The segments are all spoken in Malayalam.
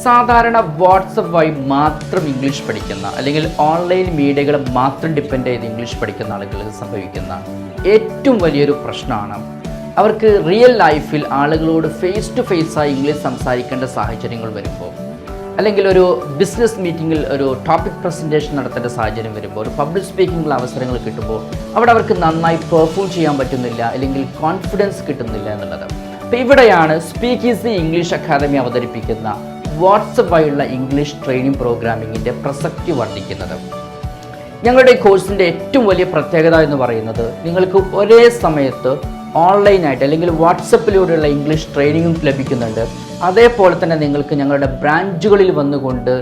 സാധാരണ വാട്സപ്പ് വഴി മാത്രം ഇംഗ്ലീഷ് പഠിക്കുന്ന അല്ലെങ്കിൽ ഓൺലൈൻ മീഡിയകൾ മാത്രം ഡിപ്പെൻഡ് ചെയ്ത് ഇംഗ്ലീഷ് പഠിക്കുന്ന ആളുകൾക്ക് സംഭവിക്കുന്ന ഏറ്റവും വലിയൊരു പ്രശ്നമാണ് അവർക്ക് റിയൽ ലൈഫിൽ ആളുകളോട് ഫേസ് ടു ഫേസായി ഇംഗ്ലീഷ് സംസാരിക്കേണ്ട സാഹചര്യങ്ങൾ വരുമ്പോൾ, അല്ലെങ്കിൽ ഒരു ബിസിനസ് മീറ്റിങ്ങിൽ ഒരു ടോപ്പിക് പ്രസൻറ്റേഷൻ നടത്തേണ്ട സാഹചര്യം വരുമ്പോൾ, ഒരു പബ്ലിക് സ്പീക്കിങ്ങിലുള്ള അവസരങ്ങൾ കിട്ടുമ്പോൾ അവിടെ അവർക്ക് നന്നായി പെർഫോം ചെയ്യാൻ പറ്റുന്നില്ല, അല്ലെങ്കിൽ കോൺഫിഡൻസ് കിട്ടുന്നില്ല എന്നുള്ളത്. അപ്പോൾ ഇവിടെയാണ് സ്പീക്ക് ഈസി ഇംഗ്ലീഷ് അക്കാദമി അവതരിപ്പിക്കുന്ന വാട്സപ്പ് വഴിയുള്ള ഇംഗ്ലീഷ് ട്രെയിനിങ് പ്രോഗ്രാമിങ്ങിൻ്റെ പ്രസക്തി വർദ്ധിക്കുന്നത്. ഞങ്ങളുടെ ഈ കോഴ്സിൻ്റെ ഏറ്റവും വലിയ പ്രത്യേകത എന്ന് പറയുന്നത്, നിങ്ങൾക്ക് ഒരേ സമയത്ത് ഓൺലൈനായിട്ട് അല്ലെങ്കിൽ വാട്സപ്പിലൂടെയുള്ള ഇംഗ്ലീഷ് ട്രെയിനിങ്ങും ലഭിക്കുന്നുണ്ട്. അതേപോലെ തന്നെ നിങ്ങൾക്ക് ഞങ്ങളുടെ ബ്രാഞ്ചുകളിൽ വന്നുകൊണ്ട്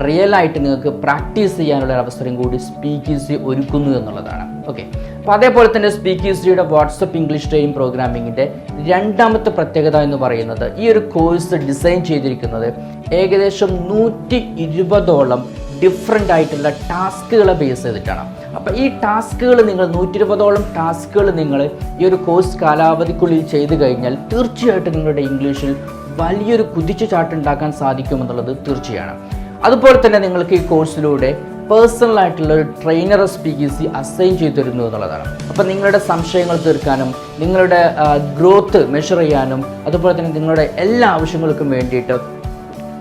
റിയലായിട്ട് നിങ്ങൾക്ക് പ്രാക്ടീസ് ചെയ്യാനുള്ള അവസരം കൂടി സ്പീക്ക് ഈസി ഒരുക്കുന്നു എന്നുള്ളതാണ്. ഓക്കെ, അപ്പോൾ അതേപോലെ തന്നെ സ്പീക്ക് ഈസിയുടെ വാട്സപ്പ് ഇംഗ്ലീഷ് ട്രെയിനിങ് പ്രോഗ്രാമിങ്ങിൻ്റെ രണ്ടാമത്തെ പ്രത്യേകത എന്ന് പറയുന്നത്, ഈ ഒരു കോഴ്സ് ഡിസൈൻ ചെയ്തിരിക്കുന്നത് ഏകദേശം 120ഓളം ഡിഫറെൻ്റ് ആയിട്ടുള്ള ടാസ്കുകളെ ബേസ് ചെയ്തിട്ടാണ്. അപ്പോൾ ഈ ടാസ്കുകൾ നിങ്ങൾ 120ഓളം ടാസ്കുകൾ നിങ്ങൾ ഈ ഒരു കോഴ്സ് കാലാവധിക്കുള്ളിൽ ചെയ്തു കഴിഞ്ഞാൽ തീർച്ചയായിട്ടും നിങ്ങളുടെ ഇംഗ്ലീഷിൽ വലിയൊരു കുതിച്ചുചാട്ടുണ്ടാക്കാൻ സാധിക്കുമെന്നുള്ളത് തീർച്ചയാണ്. അതുപോലെ തന്നെ നിങ്ങൾക്ക് ഈ കോഴ്സിലൂടെ പേഴ്സണലായിട്ടുള്ള ഒരു ട്രെയിനറെ സ്പീക്ക് ഈസി അസൈൻ ചെയ്തു തരുന്നു എന്നുള്ളതാണ്. അപ്പോൾ നിങ്ങളുടെ സംശയങ്ങൾ തീർക്കാനും നിങ്ങളുടെ ഗ്രോത്ത് മെഷർ ചെയ്യാനും അതുപോലെ തന്നെ നിങ്ങളുടെ എല്ലാ ആവശ്യങ്ങൾക്കും വേണ്ടിയിട്ട്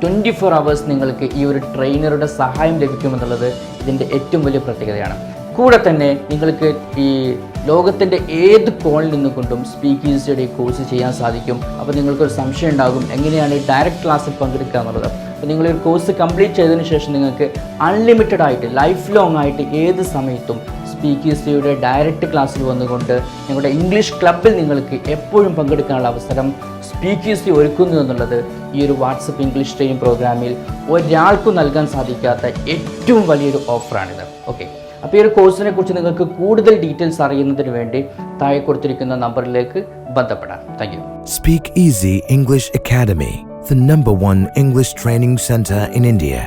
24 hours നിങ്ങൾക്ക് ഈ ഒരു ട്രെയിനറുടെ സഹായം ലഭിക്കുമെന്നുള്ളത് ഇതിൻ്റെ ഏറ്റവും വലിയ പ്രത്യേകതയാണ്. കൂടെ തന്നെ നിങ്ങൾക്ക് ഈ ലോകത്തിൻ്റെ ഏത് കോണിൽ നിന്നുകൊണ്ടും സ്പീക്ക് ഈസിയുടെ ഈ കോഴ്സ് ചെയ്യാൻ സാധിക്കും. അപ്പോൾ നിങ്ങൾക്കൊരു സംശയം ഉണ്ടാകും, എങ്ങനെയാണ് ഡയറക്റ്റ് ക്ലാസ്സിൽ പങ്കെടുക്കുക എന്നുള്ളത്. അപ്പോൾ നിങ്ങളൊരു കോഴ്സ് കംപ്ലീറ്റ് ചെയ്തതിന് ശേഷം നിങ്ങൾക്ക് അൺലിമിറ്റഡ് ആയിട്ട് ലൈഫ് ലോങ് ആയിട്ട് ഏത് സമയത്തും സ്പീക്ക് ഈസിയുടെ ഡയറക്റ്റ് ക്ലാസ്സിൽ വന്നുകൊണ്ട് ഞങ്ങളുടെ ഇംഗ്ലീഷ് ക്ലബ്ബിൽ നിങ്ങൾക്ക് എപ്പോഴും പങ്കെടുക്കാനുള്ള അവസരം സ്പീക്ക് ഈസി ഒരുക്കുന്നു എന്നുള്ളത് ഈ ഒരു വാട്സപ്പ് ഇംഗ്ലീഷ് ട്രെയിനിങ് പ്രോഗ്രാമിൽ ഒരാൾക്കും നൽകാൻ സാധിക്കാത്ത ഏറ്റവും വലിയൊരു ഓഫറാണിത്. ഓക്കെ, അപ്പോൾ ഈ ഒരു കോഴ്സിനെ കുറിച്ച് നിങ്ങൾക്ക് കൂടുതൽ ഡീറ്റെയിൽസ് അറിയുന്നതിന് വേണ്ടി താഴെ കൊടുത്തിരിക്കുന്ന നമ്പറിലേക്ക് ബന്ധപ്പെടാം. Thank you. Speak Easy English Academy, the #1 English training center in India.